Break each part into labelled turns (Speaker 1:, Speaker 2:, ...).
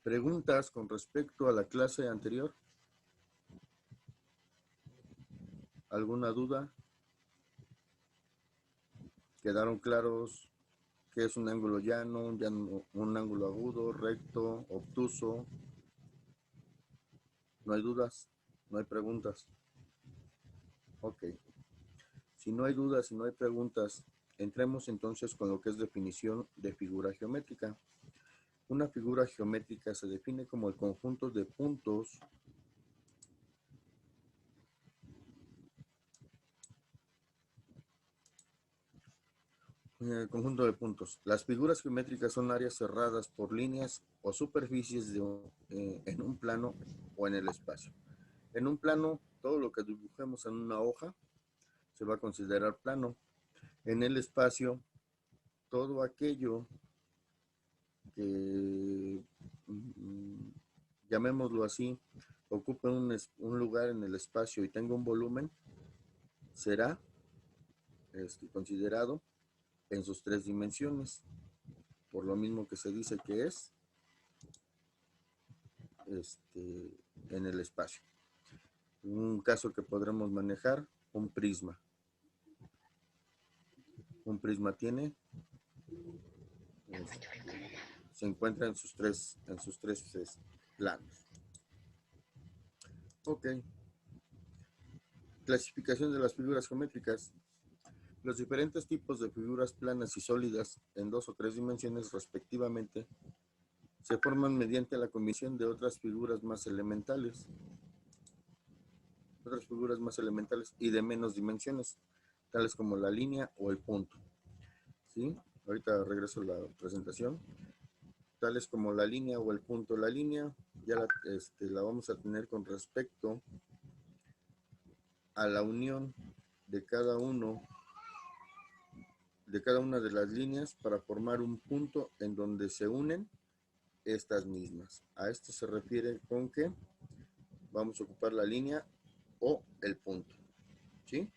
Speaker 1: ¿Preguntas con respecto a la clase anterior? ¿Alguna duda? ¿Quedaron claros qué es un ángulo llano, un ángulo agudo, recto, obtuso? ¿No hay dudas? ¿No hay preguntas? Ok. Si no hay dudas y no hay preguntas, entremos entonces con lo que es definición de figura geométrica. Una figura geométrica se define como el conjunto de puntos Las figuras geométricas son áreas cerradas por líneas o superficies en un plano o en el espacio. En un plano, todo lo que dibujemos en una hoja se va a considerar plano. En el espacio, todo aquello que, llamémoslo así, ocupe un lugar en el espacio y tenga un volumen, será considerado en sus tres dimensiones, por lo mismo que se dice que es en el espacio. Un caso que podremos manejar, un prisma. Un prisma tiene, se encuentra en sus tres planos. Ok. Clasificación de las figuras geométricas. Los diferentes tipos de figuras planas y sólidas en 2 o 3 dimensiones respectivamente se forman mediante la combinación de otras figuras más elementales y de menos dimensiones, tales como la línea o el punto. ¿Sí? Ahorita regreso a la presentación. Tales como la línea o el punto. La línea ya la vamos a tener con respecto a la unión de cada una de las líneas para formar un punto en donde se unen estas mismas. A esto se refiere con que vamos a ocupar la línea o el punto. ¿Sí?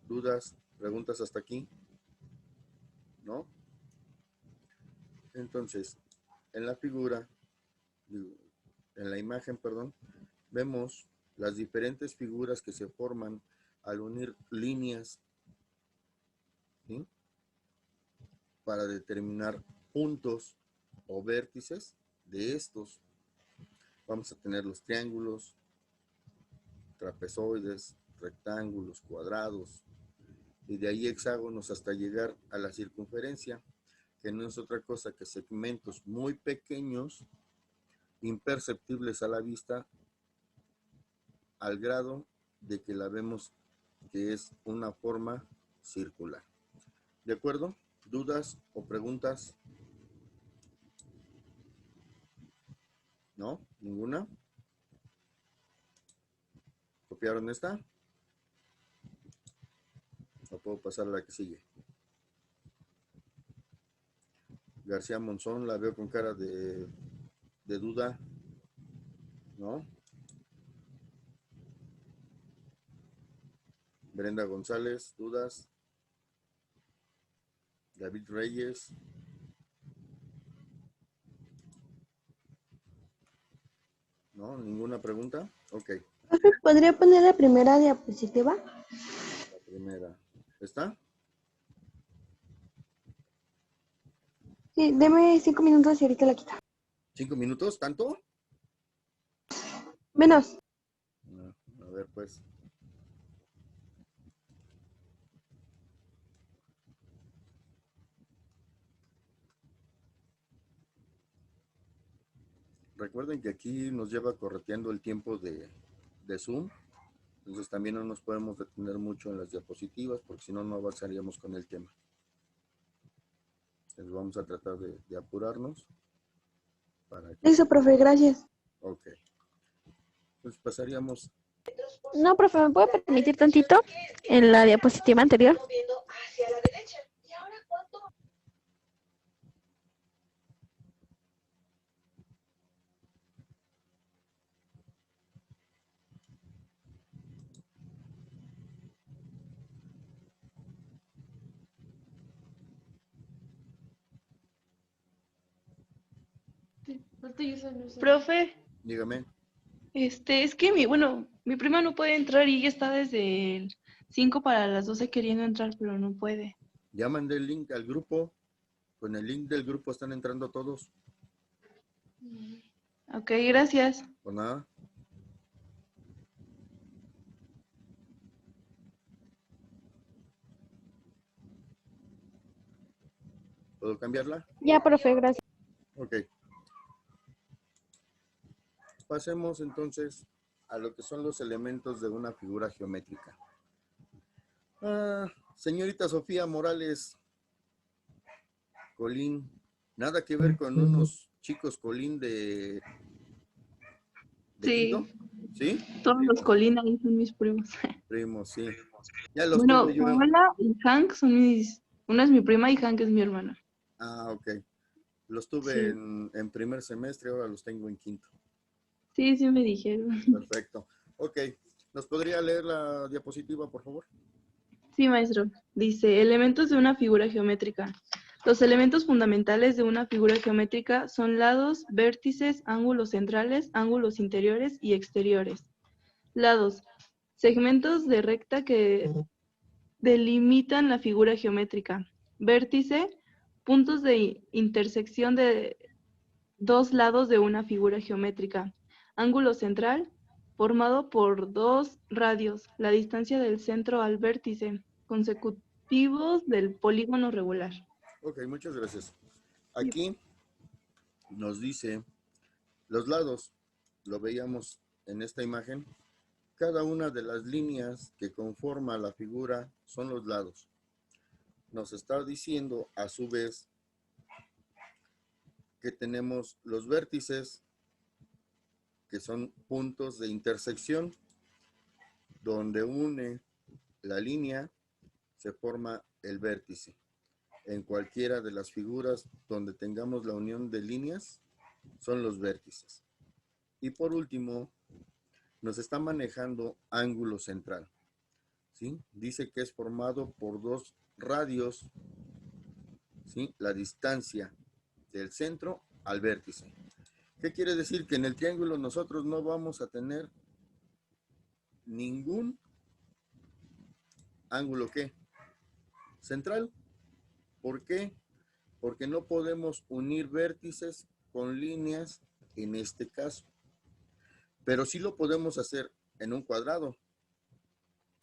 Speaker 1: ¿Dudas, preguntas hasta aquí? ¿No? Entonces, en la figura, en la imagen, perdón, vemos las diferentes figuras que se forman al unir líneas, ¿sí?, para determinar puntos o vértices de estos. Vamos a tener los triángulos, trapezoides, rectángulos, cuadrados, y de ahí hexágonos hasta llegar a la circunferencia, que no es otra cosa que segmentos muy pequeños, imperceptibles a la vista, al grado de que la vemos que es una forma circular. ¿De acuerdo? ¿Dudas o preguntas? ¿No? ¿Ninguna? ¿Copiaron esta? ¿O puedo pasar a la que sigue? García Monzón, la veo con cara de duda, ¿no? Brenda González, ¿dudas? David Reyes. ¿No? ¿Ninguna pregunta? Ok.
Speaker 2: Profe, ¿podría poner la primera diapositiva?
Speaker 1: La primera. ¿Está?
Speaker 2: Sí, deme 5 minutos y ahorita la quita.
Speaker 1: ¿5 minutos? ¿Tanto?
Speaker 2: Menos.
Speaker 1: No, a ver, pues. Recuerden que aquí nos lleva correteando el tiempo de Zoom. Entonces también no nos podemos detener mucho en las diapositivas porque si no, no avanzaríamos con el tema. Entonces vamos a tratar de apurarnos. Para que...
Speaker 2: Eso, profe, gracias.
Speaker 1: Ok. Entonces pasaríamos...
Speaker 3: No, profe, ¿me puede permitir tantito en la diapositiva anterior?
Speaker 4: Profe,
Speaker 1: Dígame.
Speaker 4: es que mi prima no puede entrar y ella está desde el 5 para las 12 queriendo entrar, pero no puede.
Speaker 1: Ya mandé el link al grupo. Con el link del grupo están entrando todos.
Speaker 4: Ok, gracias.
Speaker 1: Pues nada. ¿Puedo cambiarla?
Speaker 3: Ya, profe, gracias.
Speaker 1: Ok. Pasemos entonces a lo que son los elementos de una figura geométrica. Señorita Sofía Morales Colín, nada que ver con unos chicos Colín de quinto,
Speaker 4: Sí,
Speaker 1: ¿sí?
Speaker 4: todos los colinas ahí son mis primos.
Speaker 1: Primos, sí. Ya los
Speaker 4: Bueno,
Speaker 1: tuve yo.
Speaker 4: Paola y Hank son una es mi prima y Hank es mi hermana.
Speaker 1: Ok. Los tuve
Speaker 4: Sí,
Speaker 1: en primer semestre, ahora los tengo en quinto.
Speaker 4: sí me dijeron.
Speaker 1: Perfecto. Ok. ¿Nos podría leer la diapositiva, por favor?
Speaker 4: Sí, maestro. Dice, elementos de una figura geométrica. Los elementos fundamentales de una figura geométrica son lados, vértices, ángulos centrales, ángulos interiores y exteriores. Lados, segmentos de recta que delimitan la figura geométrica. Vértice, puntos de intersección de dos lados de una figura geométrica. Ángulo central, formado por dos radios, la distancia del centro al vértice, consecutivos del polígono regular.
Speaker 1: Ok, muchas gracias. Aquí nos dice los lados, lo veíamos en esta imagen. Cada una de las líneas que conforma la figura son los lados. Nos está diciendo a su vez que tenemos los vértices, que son puntos de intersección, donde une la línea, se forma el vértice. En cualquiera de las figuras donde tengamos la unión de líneas, son los vértices. Y por último, nos está manejando ángulo central. ¿Sí? Dice que es formado por dos radios, ¿sí? La distancia del centro al vértice. ¿Qué quiere decir? Que en el triángulo nosotros no vamos a tener ningún ángulo ¿qué? Central. ¿Por qué? Porque no podemos unir vértices con líneas en este caso. Pero sí lo podemos hacer en un cuadrado.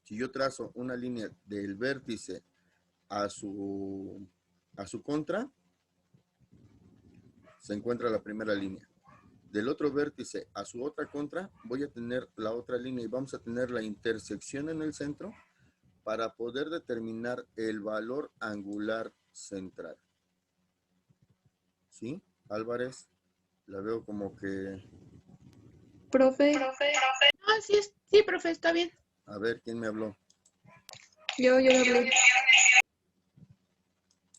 Speaker 1: Si yo trazo una línea del vértice a su contra, se encuentra la primera línea. Del otro vértice a su otra contra, voy a tener la otra línea y vamos a tener la intersección en el centro para poder determinar el valor angular central. ¿Sí? Álvarez, la veo como que...
Speaker 2: Profe,
Speaker 5: Ah, sí, profe, está bien.
Speaker 1: A ver, ¿quién me habló?
Speaker 2: yo le hablé.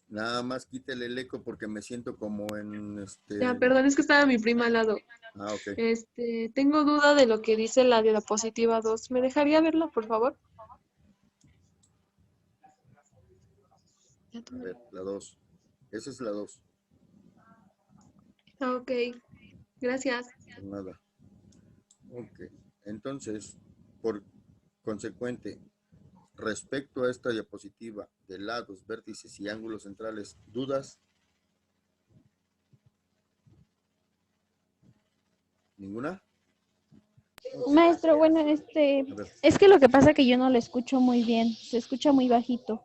Speaker 1: Nada más quítele el eco porque me siento como en
Speaker 5: Ya, perdón, es que estaba mi prima al lado.
Speaker 1: Ok.
Speaker 5: Tengo duda de lo que dice la diapositiva 2. ¿Me dejaría verla, por favor?
Speaker 1: A ver, la 2. Esa es la 2.
Speaker 5: Ah, ok, gracias.
Speaker 1: Nada. Ok. Entonces, por consecuente, respecto a esta diapositiva de lados, vértices y ángulos centrales, ¿dudas? ¿Ninguna?
Speaker 3: Maestro, bueno,
Speaker 1: A ver,
Speaker 3: es que lo que pasa es que yo no lo escucho muy bien, se escucha muy bajito.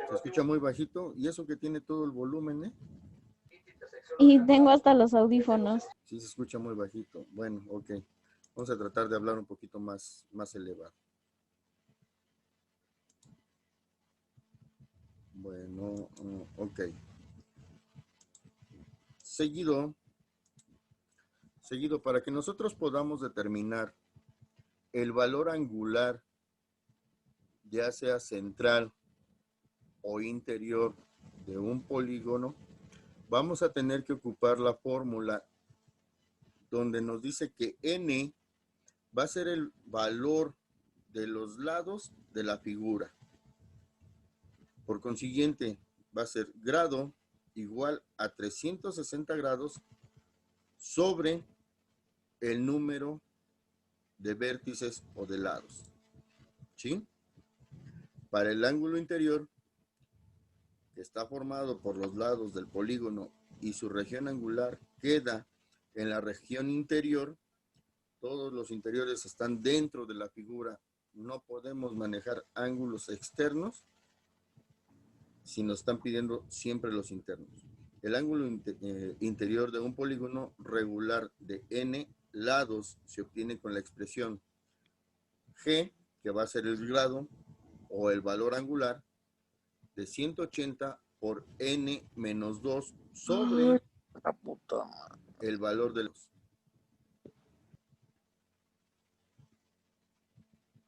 Speaker 1: se escucha muy bajito y eso que tiene todo el volumen, ¿eh?
Speaker 3: Y tengo hasta los audífonos.
Speaker 1: Sí, se escucha muy bajito. Bueno, ok. Vamos a tratar de hablar un poquito más elevado. Bueno, ok. Seguido, para que nosotros podamos determinar el valor angular, ya sea central o interior de un polígono, vamos a tener que ocupar la fórmula donde nos dice que n va a ser el valor de los lados de la figura. Por consiguiente, va a ser grado igual a 360 grados sobre el número de vértices o de lados. ¿Sí? Para el ángulo interior, que está formado por los lados del polígono y su región angular queda en la región interior, todos los interiores están dentro de la figura. No podemos manejar ángulos externos si nos están pidiendo siempre los internos. El ángulo interior de un polígono regular de n lados se obtiene con la expresión g, que va a ser el grado o el valor angular, de 180 por n menos 2 sobre
Speaker 6: La puta madre.
Speaker 1: el valor de los.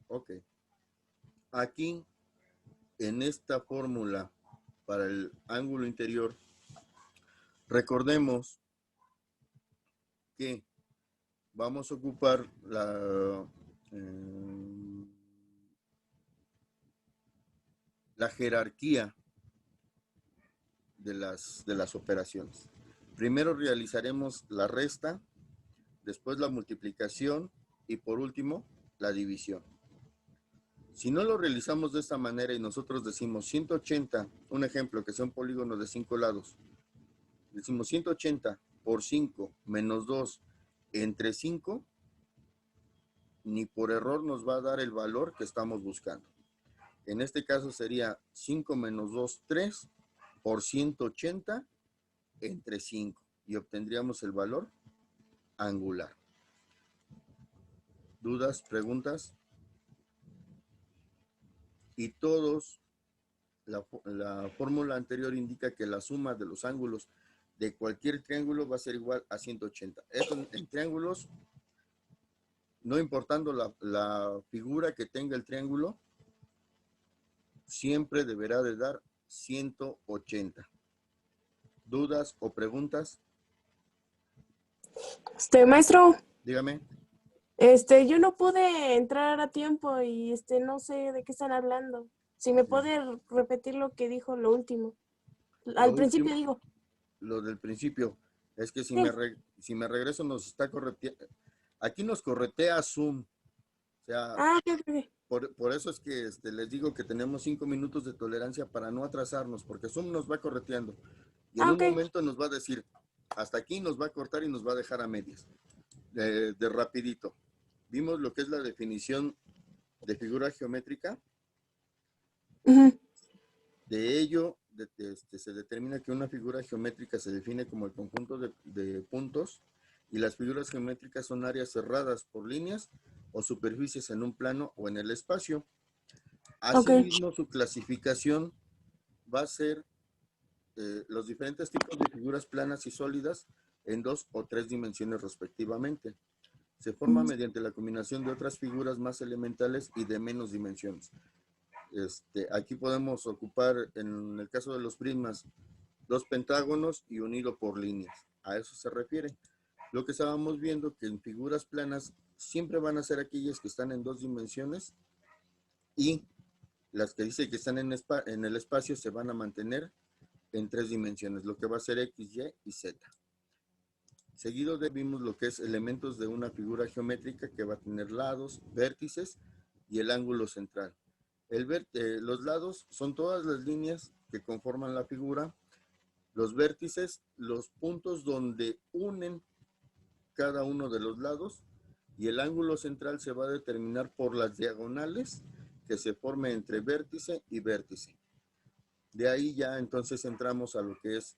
Speaker 1: Ok. Aquí, en esta fórmula para el ángulo interior, recordemos que vamos a ocupar la jerarquía de las operaciones. Primero realizaremos la resta, después la multiplicación y por último la división. Si no lo realizamos de esta manera y nosotros decimos 180, un ejemplo que sea un polígono de 5 lados, decimos 180 por 5 menos 2 entre 5, ni por error nos va a dar el valor que estamos buscando. En este caso sería 5 menos 2, 3 por 180 entre 5 y obtendríamos el valor angular. ¿Dudas? ¿Preguntas? Y todos, la fórmula anterior indica que la suma de los ángulos de cualquier triángulo va a ser igual a 180. Eso en triángulos, no importando la figura que tenga el triángulo, siempre deberá de dar 180. ¿Dudas o preguntas?
Speaker 7: Maestro,
Speaker 1: Dígame.
Speaker 7: yo no pude entrar a tiempo y no sé de qué están hablando. Si me puede repetir lo que dijo lo último. Al principio digo.
Speaker 1: Lo del principio. Es que si
Speaker 7: Sí.
Speaker 1: me regreso nos está correteando. Aquí nos corretea Zoom. O sea,
Speaker 7: Ok.
Speaker 1: por eso es que les digo que tenemos 5 minutos de tolerancia para no atrasarnos, porque Zoom nos va correteando. Y en un
Speaker 7: Ok.
Speaker 1: momento nos va a decir, hasta aquí nos va a cortar y nos va a dejar a medias. De rapidito. Vimos lo que es la definición de figura geométrica. De ello, se determina que una figura geométrica se define como el conjunto de puntos y las figuras geométricas son áreas cerradas por líneas o superficies en un plano o en el espacio. Asimismo, su clasificación va a ser los diferentes tipos de figuras planas y sólidas en 2 o 3 dimensiones respectivamente. Se forma mediante la combinación de otras figuras más elementales y de menos dimensiones. Aquí podemos ocupar, en el caso de los prismas, 2 pentágonos y un hilo por líneas. A eso se refiere. Lo que estábamos viendo que en figuras planas siempre van a ser aquellas que están en 2 dimensiones y las que dice que están en el espacio se van a mantener en 3 dimensiones, lo que va a ser X, Y y Z. Seguido vimos lo que es elementos de una figura geométrica que va a tener lados, vértices y el ángulo central. Los lados son todas las líneas que conforman la figura. Los vértices, los puntos donde unen cada uno de los lados, y el ángulo central se va a determinar por las diagonales que se formen entre vértice y vértice. De ahí ya entonces entramos a lo que es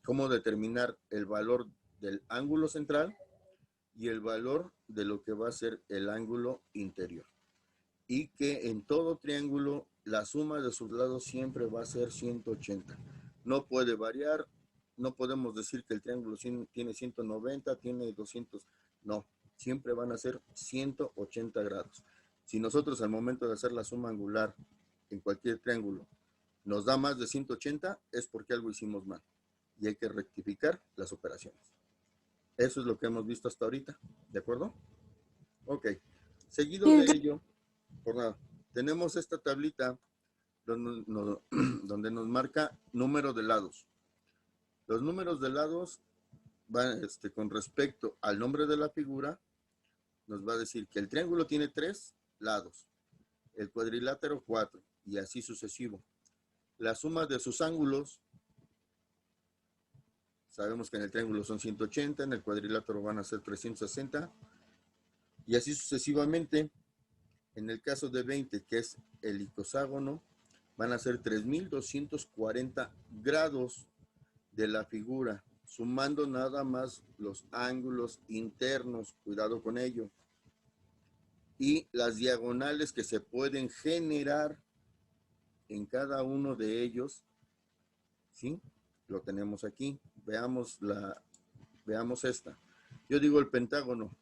Speaker 1: cómo determinar el valor del ángulo central y el valor de lo que va a ser el ángulo interior. Y que en todo triángulo la suma de sus lados siempre va a ser 180. No puede variar, no podemos decir que el triángulo tiene 190, tiene 200, no, siempre van a ser 180 grados. Si nosotros al momento de hacer la suma angular en cualquier triángulo nos da más de 180, es porque algo hicimos mal y hay que rectificar las operaciones. Eso es lo que hemos visto hasta ahorita, ¿de acuerdo? Ok, seguido de ello, por nada, tenemos esta tablita donde nos marca número de lados. Los números de lados con respecto al nombre de la figura, nos va a decir que el triángulo tiene 3 lados, el cuadrilátero 4 y así sucesivo. La suma de sus ángulos, sabemos que en el triángulo son 180, en el cuadrilátero van a ser 360 y así sucesivamente. En el caso de 20, que es el icoságono, van a ser 3240 grados de la figura, sumando nada más los ángulos internos, cuidado con ello, y las diagonales que se pueden generar en cada uno de ellos, ¿sí? Lo tenemos aquí. Veamos esta. Yo digo el pentágono.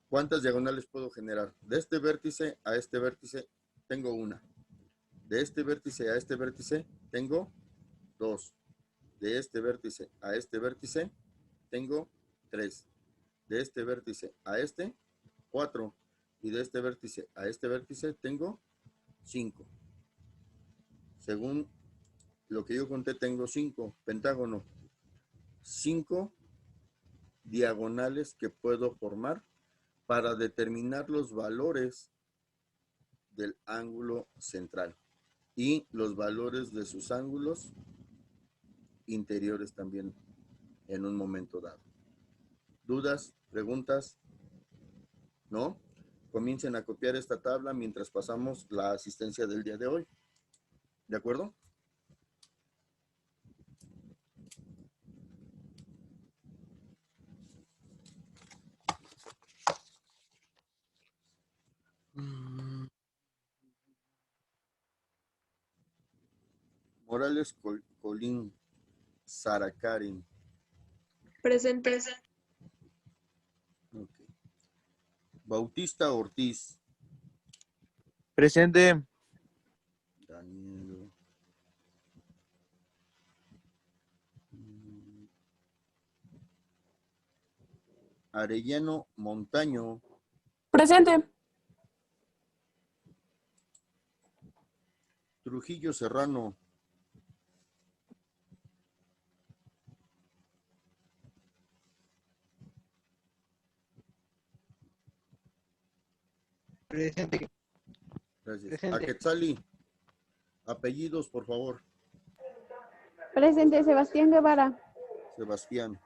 Speaker 1: ¿Cuántas diagonales puedo generar? De este vértice a este vértice tengo una. De este vértice a este vértice tengo 2. De este vértice a este vértice tengo 3. De este vértice a este, 4. Y de este vértice a este vértice tengo 5. Según lo que yo conté, tengo 5 pentágonos. 5 diagonales que puedo formar para determinar los valores del ángulo central y los valores de sus ángulos interiores también en un momento dado. ¿Dudas? ¿Preguntas? ¿No? Comiencen a copiar esta tabla mientras pasamos la asistencia del día de hoy. ¿De acuerdo? Morales Colín, Sara Karen.
Speaker 5: Presente.
Speaker 1: Okay. Bautista Ortiz.
Speaker 6: Presente.
Speaker 1: Daniel. Arellano Montaño.
Speaker 7: Presente.
Speaker 1: Trujillo Serrano.
Speaker 6: Presente.
Speaker 1: Gracias.
Speaker 6: Presente.
Speaker 1: Aquetzali. Apellidos, por favor.
Speaker 3: Presente, Sebastián Guevara.
Speaker 1: Sebastián.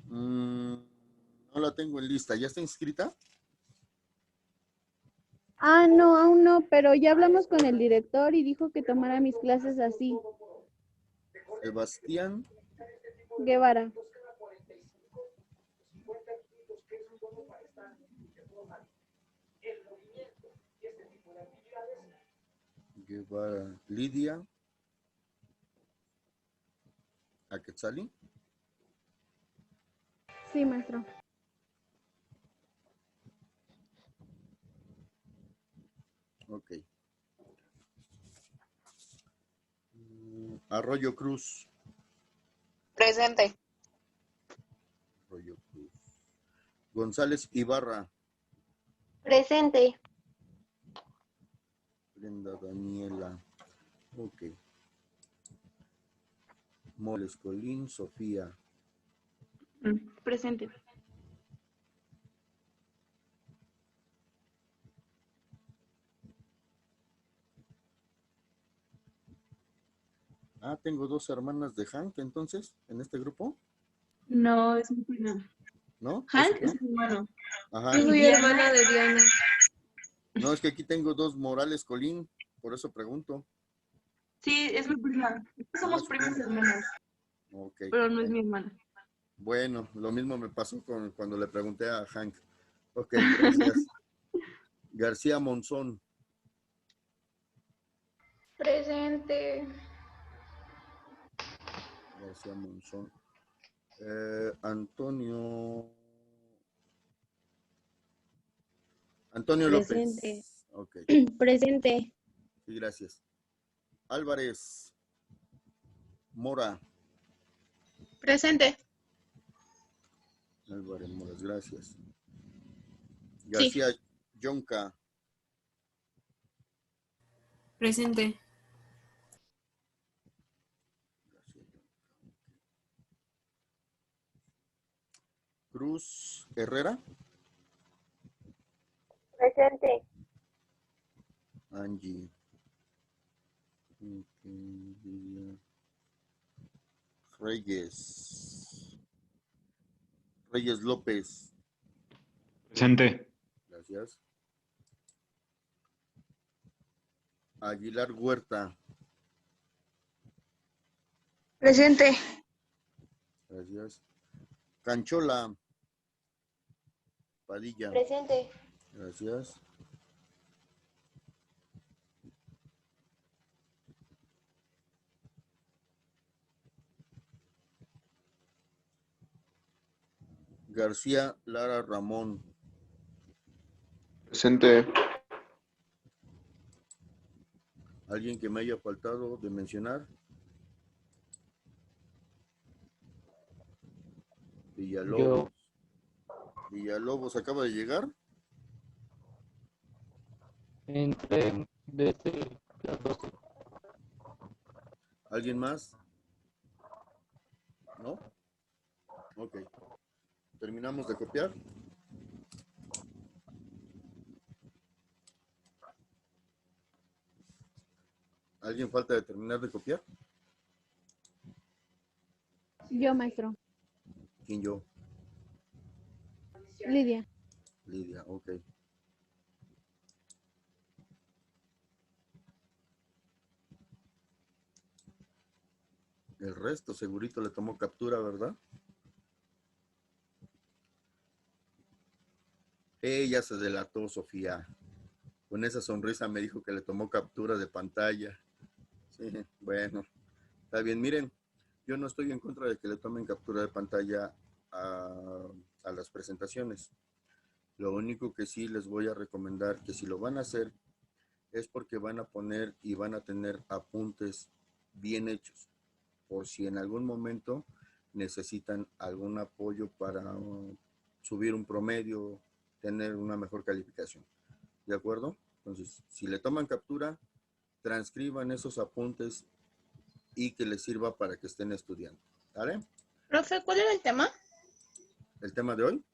Speaker 1: No la tengo en lista. ¿Ya está inscrita?
Speaker 3: Ah, no, aún no, pero ya hablamos con el director y dijo que tomara mis clases así.
Speaker 1: Sebastián
Speaker 3: Guevara.
Speaker 1: Guevara. Lidia. Aquetzali.
Speaker 3: Sí, maestro.
Speaker 1: Ok. Arroyo Cruz.
Speaker 5: Presente.
Speaker 1: Arroyo Cruz. González Ibarra.
Speaker 5: Presente.
Speaker 1: Brenda Daniela. Ok. Moles Colín, Sofía.
Speaker 4: Presente.
Speaker 1: Ah, tengo 2 hermanas de Hank, entonces, en este grupo,
Speaker 4: No, es mi prima.
Speaker 1: ¿no?
Speaker 4: Hank
Speaker 1: ¿Es
Speaker 4: es mi hermano.
Speaker 1: Ajá.
Speaker 5: Yo soy
Speaker 4: Diana.
Speaker 5: hermana de Diana.
Speaker 1: No, es que aquí tengo 2 Morales Colín, por eso pregunto.
Speaker 4: Sí, es mi prima. Somos primas hermanas,
Speaker 1: Ok.
Speaker 4: pero no es mi hermana.
Speaker 1: Bueno, lo mismo me pasó cuando le pregunté a Hank. Ok, gracias. García Monzón.
Speaker 5: Presente.
Speaker 1: García Monzón. Antonio
Speaker 2: Presente.
Speaker 1: López. Ok,
Speaker 2: Presente.
Speaker 1: sí, gracias. Álvarez Mora.
Speaker 5: Presente.
Speaker 1: Álvarez Mora, gracias. García Yonca.
Speaker 5: Presente.
Speaker 1: García Yonca. Cruz Herrera.
Speaker 2: Presente.
Speaker 1: Angie. Reyes. Reyes López.
Speaker 6: Presente.
Speaker 1: Gracias. Aguilar Huerta.
Speaker 2: Presente.
Speaker 1: Gracias. Canchola Padilla.
Speaker 2: Presente.
Speaker 1: Gracias. García Lara Ramón.
Speaker 8: Presente.
Speaker 1: ¿Alguien que me haya faltado de mencionar? Villalobos. Villalobos acaba de llegar.
Speaker 9: Entre desde las 12.
Speaker 1: ¿Alguien más? ¿No? Ok. Terminamos de copiar. ¿Alguien falta de terminar de copiar?
Speaker 3: Yo, maestro.
Speaker 1: ¿Quién yo?
Speaker 3: Lidia.
Speaker 1: Lidia, ok. El resto segurito le tomó captura, ¿verdad? Ella se delató, Sofía. Con esa sonrisa me dijo que le tomó captura de pantalla. Sí, bueno, está bien. Miren, yo no estoy en contra de que le tomen captura de pantalla a las presentaciones. Lo único que sí les voy a recomendar que si lo van a hacer es porque van a poner y van a tener apuntes bien hechos, por si en algún momento necesitan algún apoyo para subir un promedio, tener una mejor calificación. ¿De acuerdo? Entonces, si le toman captura, transcriban esos apuntes y que les sirva para que estén estudiando. ¿Vale?
Speaker 5: Profe, ¿cuál era el tema?
Speaker 1: El tema de hoy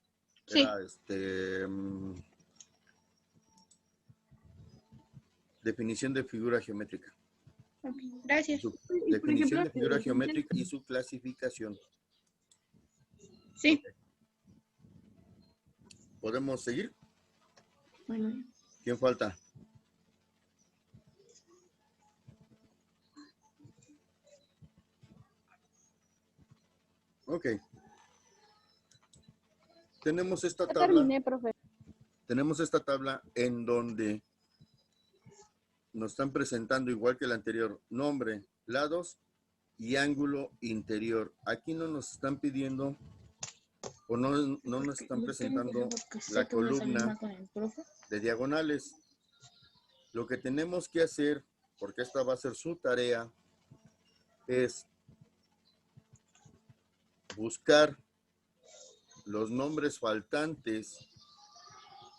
Speaker 5: Sí.
Speaker 1: era definición de figura geométrica.
Speaker 5: Gracias.
Speaker 1: Su
Speaker 4: por
Speaker 1: definición
Speaker 4: ejemplo,
Speaker 1: de figura geométrica y su clasificación.
Speaker 5: Sí.
Speaker 1: ¿Podemos seguir?
Speaker 4: Bueno,
Speaker 1: ¿Quién falta? Ok. Tenemos esta
Speaker 3: Ya
Speaker 1: tabla.
Speaker 3: terminé, profe.
Speaker 1: Tenemos esta tabla en donde nos están presentando, igual que la anterior, nombre, lados y ángulo interior. Aquí no nos están pidiendo o no nos están presentando la columna de diagonales. Lo que tenemos que hacer, porque esta va a ser su tarea, es buscar los nombres faltantes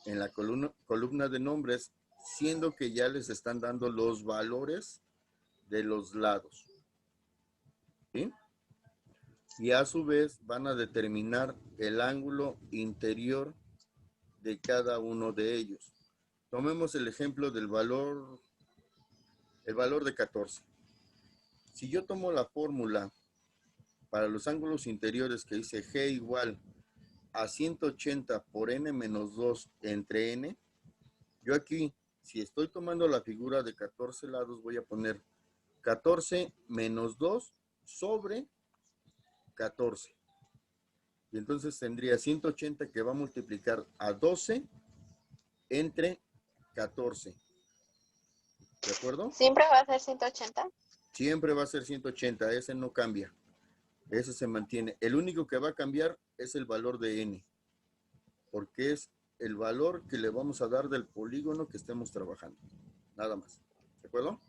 Speaker 1: en la columna de nombres, siendo que ya les están dando los valores de los lados. ¿Sí? Y a su vez van a determinar el ángulo interior de cada uno de ellos. Tomemos el ejemplo del valor de 14. Si yo tomo la fórmula para los ángulos interiores que dice G igual a 180 por n menos 2 entre n, yo aquí, si estoy tomando la figura de 14 lados, voy a poner 14 menos 2 sobre 14. Y entonces tendría 180 que va a multiplicar a 12 entre 14. ¿De acuerdo?
Speaker 2: ¿Siempre va a ser 180?
Speaker 1: Siempre va a ser 180, ese no cambia. Ese se mantiene. El único que va a cambiar es el valor de n, porque es el valor que le vamos a dar del polígono que estemos trabajando. Nada más. ¿De acuerdo?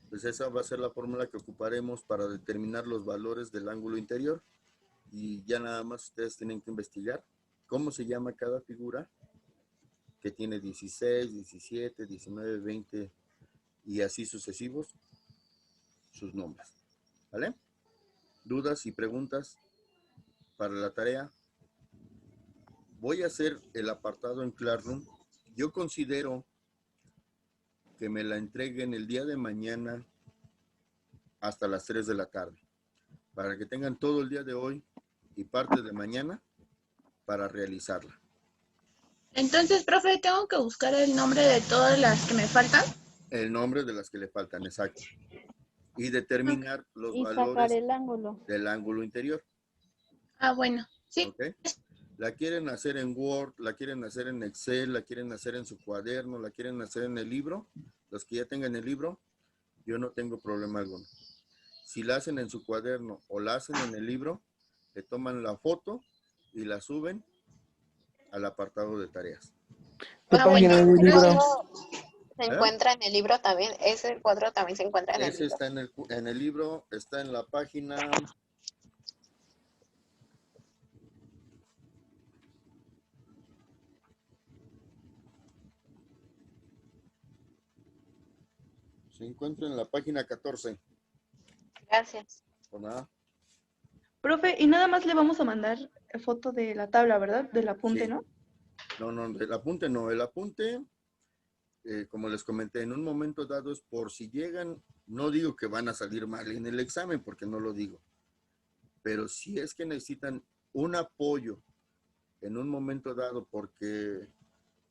Speaker 1: Pues esa va a ser la fórmula que ocuparemos para determinar los valores del ángulo interior. Y ya nada más ustedes tienen que investigar cómo se llama cada figura que tiene 16, 17, 19, 20 y así sucesivos, sus nombres. ¿Vale? ¿Dudas y preguntas para la tarea? voy a hacer el apartado en Classroom. Yo considero que me la entreguen el día de mañana hasta las 3 de la tarde, para que tengan todo el día de hoy y parte de mañana para realizarla.
Speaker 8: Entonces, profe, ¿tengo que buscar el nombre de todas las que me faltan?
Speaker 1: El nombre de las que le faltan, exacto. Y determinar los
Speaker 3: Y
Speaker 1: valores
Speaker 3: sacar el ángulo.
Speaker 1: del ángulo interior.
Speaker 8: Ah, bueno, sí.
Speaker 1: ¿Ok? La quieren hacer en Word, la quieren hacer en Excel, la quieren hacer en su cuaderno, la quieren hacer en el libro. Los que ya tengan el libro, yo no tengo problema alguno. Si la hacen en su cuaderno o la hacen en el libro, le toman la foto y la suben al apartado de tareas.
Speaker 2: ¿Qué
Speaker 8: Ah,
Speaker 2: página
Speaker 8: bueno,
Speaker 2: del libro?
Speaker 8: gracias.
Speaker 10: Se encuentra en el libro también, ese cuadro también se encuentra en el
Speaker 1: Ese
Speaker 10: libro.
Speaker 1: está en el libro, está en la página... Se encuentra en la página 14.
Speaker 10: Gracias.
Speaker 1: Por nada.
Speaker 4: Profe, y nada más le vamos a mandar foto de la tabla, ¿verdad? Del apunte,
Speaker 1: Sí.
Speaker 4: ¿no?
Speaker 1: No, el apunte no. El apunte, como les comenté, en un momento dado es por si llegan, no digo que van a salir mal en el examen, porque no lo digo. Pero si es que necesitan un apoyo en un momento dado porque,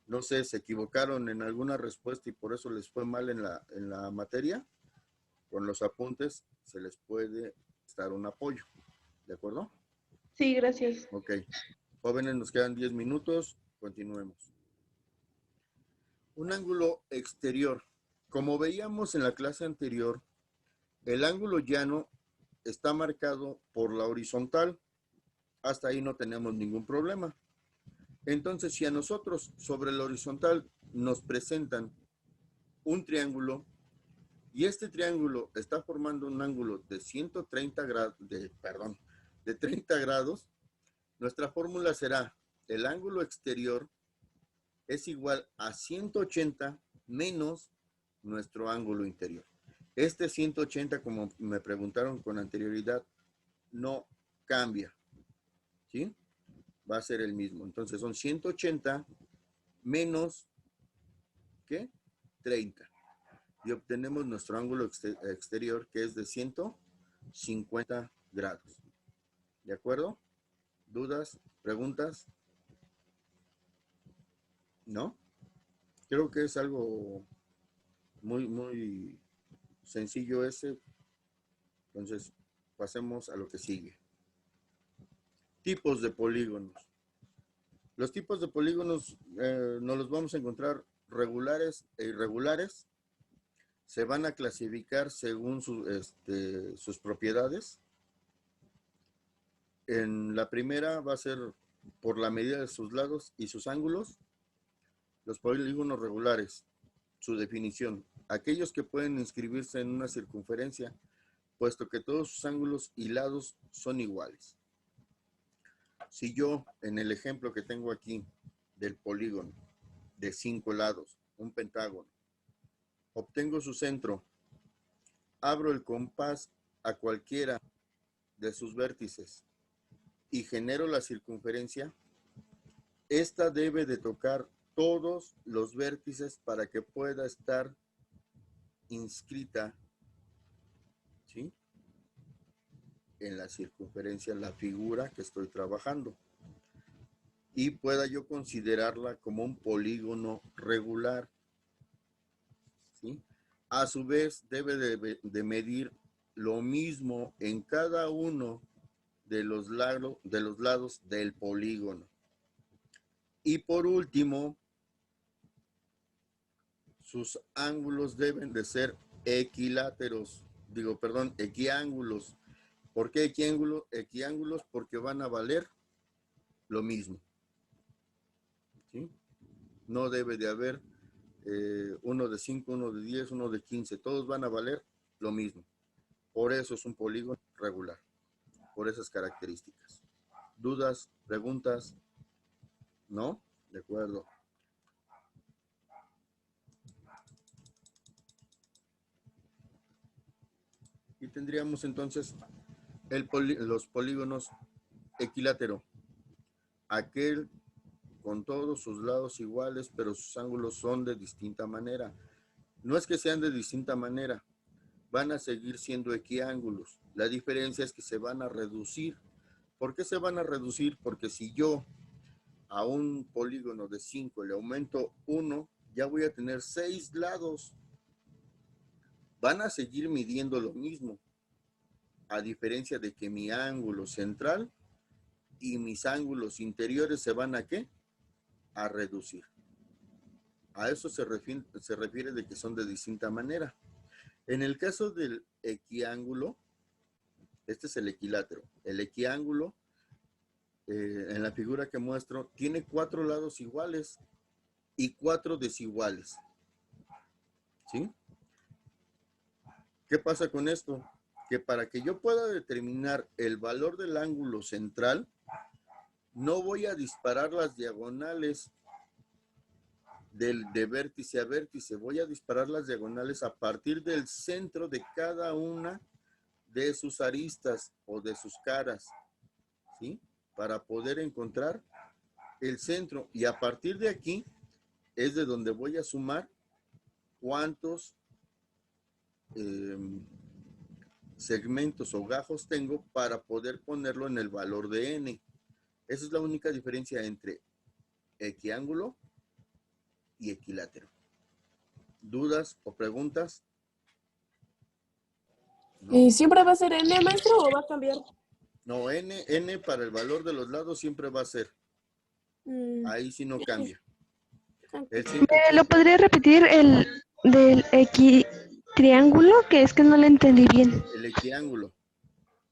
Speaker 1: no sé, se equivocaron en alguna respuesta y por eso les fue mal en la materia, con los apuntes se les puede dar un apoyo. ¿De acuerdo?
Speaker 4: Sí, gracias.
Speaker 1: Ok. Jóvenes, nos quedan 10 minutos. Continuemos. Un ángulo exterior. Como veíamos en la clase anterior, el ángulo llano está marcado por la horizontal. Hasta ahí no tenemos ningún problema. Entonces, si a nosotros sobre la horizontal nos presentan un triángulo y este triángulo está formando un ángulo de 130 grados, de 30 grados, nuestra fórmula será el ángulo exterior es igual a 180 menos nuestro ángulo interior. Este 180, como me preguntaron con anterioridad, no cambia, ¿sí? Va a ser el mismo. Entonces son 180 menos, ¿qué? 30. Y obtenemos nuestro ángulo exterior, que es de 150 grados. ¿De acuerdo? ¿Dudas? ¿Preguntas? ¿No? Creo que es algo muy sencillo ese. Entonces, pasemos a lo que sigue. Tipos de polígonos. Los tipos de polígonos nos los vamos a encontrar regulares e irregulares. Se van a clasificar según sus propiedades. En la primera va a ser por la medida de sus lados y sus ángulos. Los polígonos regulares, su definición, aquellos que pueden inscribirse en una circunferencia, puesto que todos sus ángulos y lados son iguales. Si yo, en el ejemplo que tengo aquí, del polígono, de 5 lados, un pentágono, obtengo su centro, abro el compás a cualquiera de sus vértices y genero la circunferencia, esta debe de tocar todos los vértices para que pueda estar inscrita, ¿sí?, en la circunferencia, la figura que estoy trabajando, y pueda yo considerarla como un polígono regular, ¿sí? A su vez, debe de medir lo mismo en cada uno de los lados del polígono. Y por último, sus ángulos deben de ser equiláteros, equiángulos. ¿Por qué equiángulos? Porque van a valer lo mismo, ¿sí? No debe de haber uno de 5, uno de 10, uno de 15, todos van a valer lo mismo. Por eso es un polígono regular, por esas características. ¿Dudas? ¿Preguntas? ¿No? De acuerdo. Y tendríamos entonces los polígonos equilátero. Aquel con todos sus lados iguales, pero sus ángulos son de distinta manera. No es que sean de distinta manera, van a seguir siendo equiángulos. La diferencia es que se van a reducir. ¿Por qué se van a reducir? Porque si yo a un polígono de 5 le aumento 1, ya voy a tener 6 lados. Van a seguir midiendo lo mismo, a diferencia de que mi ángulo central y mis ángulos interiores se van a ¿qué? A reducir. A eso se refiere de que son de distinta manera. En el caso del equiángulo, este es el equilátero. El equiángulo, en la figura que muestro, tiene 4 lados iguales y 4 desiguales. ¿Sí? ¿Qué pasa con esto? Que para que yo pueda determinar el valor del ángulo central, no voy a disparar las diagonales de vértice a vértice, voy a disparar las diagonales a partir del centro de cada una de sus aristas o de sus caras, ¿sí? Para poder encontrar el centro, y a partir de aquí es de donde voy a sumar cuántos segmentos o gajos tengo para poder ponerlo en el valor de n. Esa es la única diferencia entre equiángulo y equilátero. ¿Dudas o preguntas? ¿No?
Speaker 7: ¿Y siempre va a ser n, maestro, o va a cambiar?
Speaker 1: No, n para el valor de los lados siempre va a ser. Ahí sí no cambia.
Speaker 2: ¿Lo podría repetir el del equitriángulo? Que es que no lo entendí bien.
Speaker 1: El equiángulo.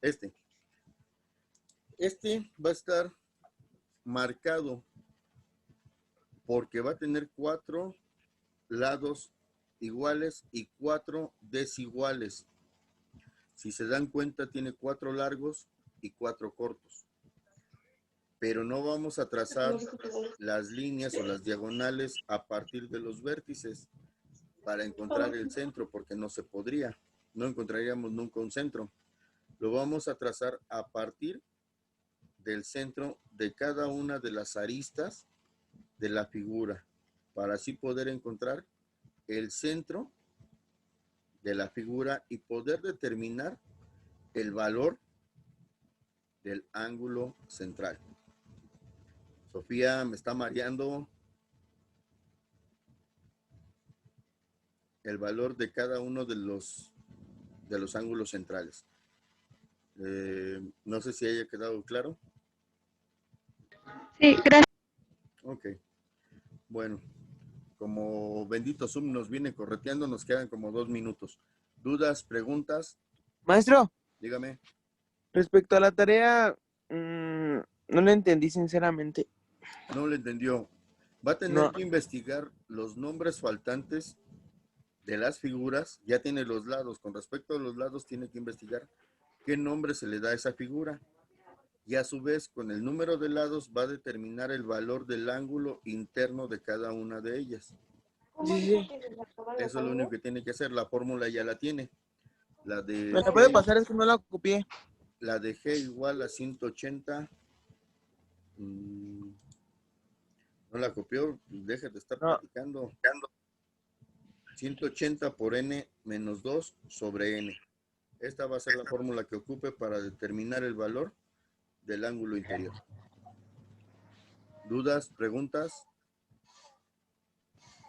Speaker 1: Este va a estar marcado porque va a tener 4 lados iguales y 4 desiguales. Si se dan cuenta, tiene 4 largos y 4 cortos. Pero no vamos a trazar las líneas o las diagonales a partir de los vértices para encontrar el centro, porque no se podría. No encontraríamos nunca un centro. Lo vamos a trazar a partir del centro de cada una de las aristas de la figura, para así poder encontrar el centro de la figura y poder determinar el valor del ángulo central. Sofía, me está mareando. El valor de cada uno de los ángulos centrales. No sé si haya quedado claro.
Speaker 2: Sí, gracias.
Speaker 1: Ok. Bueno, como bendito Zoom nos viene correteando, nos quedan como 2 minutos. ¿Dudas, preguntas?
Speaker 11: Maestro.
Speaker 1: Dígame.
Speaker 11: Respecto a la tarea, no la entendí sinceramente.
Speaker 1: No le entendió. Va a tener que investigar los nombres faltantes de las figuras. Ya tiene los lados. Con respecto a los lados, tiene que investigar qué nombre se le da a esa figura. Y a su vez, con el número de lados, va a determinar el valor del ángulo interno de cada una de ellas.
Speaker 11: Sí.
Speaker 1: Eso es lo único que tiene que hacer. La fórmula ya la tiene. La de
Speaker 11: ¿Me la puede pasar? Es que no la copié.
Speaker 1: La de G igual a 180. No la copió. Deje de estar platicando. 180 por n menos 2 sobre n. Esta va a ser la fórmula que ocupe para determinar el valor del ángulo interior. ¿Dudas? ¿Preguntas?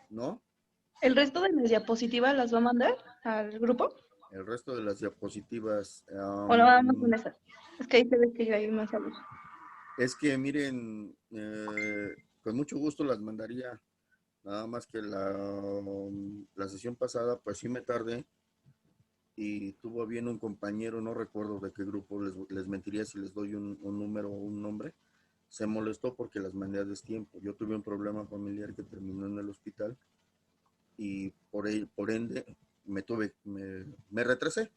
Speaker 1: ¿No?
Speaker 4: ¿El resto de las diapositivas las va a mandar al grupo?
Speaker 1: El resto de las diapositivas...
Speaker 4: ¿O no vamos con esas? Es que ahí se ve que hay más algo.
Speaker 1: Es que miren, con mucho gusto las mandaría. Nada más que la sesión pasada, pues sí me tardé. Y tuvo bien un compañero, no recuerdo de qué grupo, les mentiría si les doy un número o un nombre. Se molestó porque las mandé a destiempo. Yo tuve un problema familiar que terminó en el hospital y por ende me retrasé.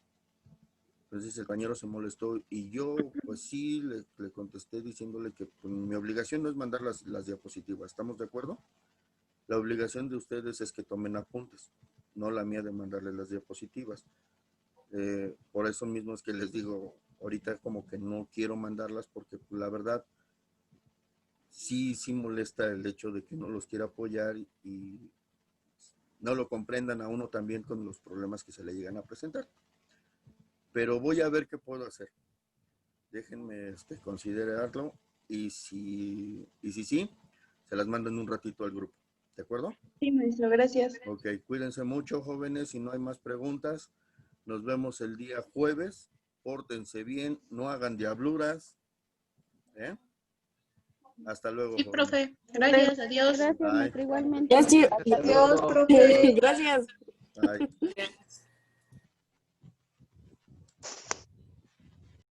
Speaker 1: Entonces el compañero se molestó y yo pues sí le contesté diciéndole que pues, mi obligación no es mandar las diapositivas. ¿Estamos de acuerdo? La obligación de ustedes es que tomen apuntes, no la mía de mandarles las diapositivas. Por eso mismo es que les digo, ahorita como que no quiero mandarlas porque pues, la verdad, sí molesta el hecho de que no los quiera apoyar y no lo comprendan a uno también con los problemas que se le llegan a presentar. Pero voy a ver qué puedo hacer. Déjenme considerarlo y si sí, se las mando en un ratito al grupo. ¿De acuerdo?
Speaker 4: Sí, maestro, gracias.
Speaker 1: Ok, cuídense mucho, jóvenes. Si no hay más preguntas, nos vemos el día jueves. Pórtense bien, no hagan diabluras. ¿Eh? Hasta luego.
Speaker 8: Sí,
Speaker 1: jóvenes.
Speaker 8: profe. Gracias, adiós.
Speaker 3: Gracias,
Speaker 1: Bye.
Speaker 3: maestra, igualmente.
Speaker 7: Gracias.
Speaker 8: Adiós, profe.
Speaker 7: Gracias.
Speaker 1: Bye.